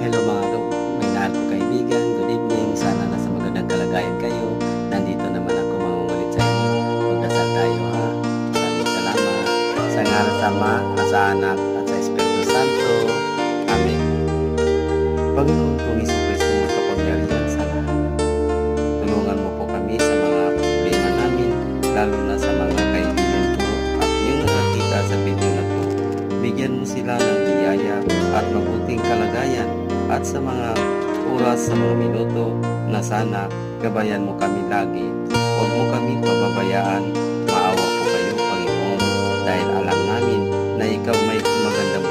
Hello mga minahal ko kaibigan, good evening. Sana nasa magandang kalagayan kayo. Nandito naman ako mangungulit sa inyo. Magdasal tayo ha. Maraming salamat. Sa ngalan sa Ama, at sa Anak, at sa Espiritu Santo. Amen. Panginoon kong Jesucristo, makapangyarihan sa lahat. Tulungan mo po kami sa mga problema namin, lalo na sa mga kaibigan ko at yung nakakita sa video na to. Bigyan mo sila ng biyaya at mabuting kalagayan, at sa mga oras, sa mga minuto na sana gabayan mo kami lagi. Huwag mo kami pababayaan. Maawa po kayo, Panginoon, dahil alam namin na ikaw may magandang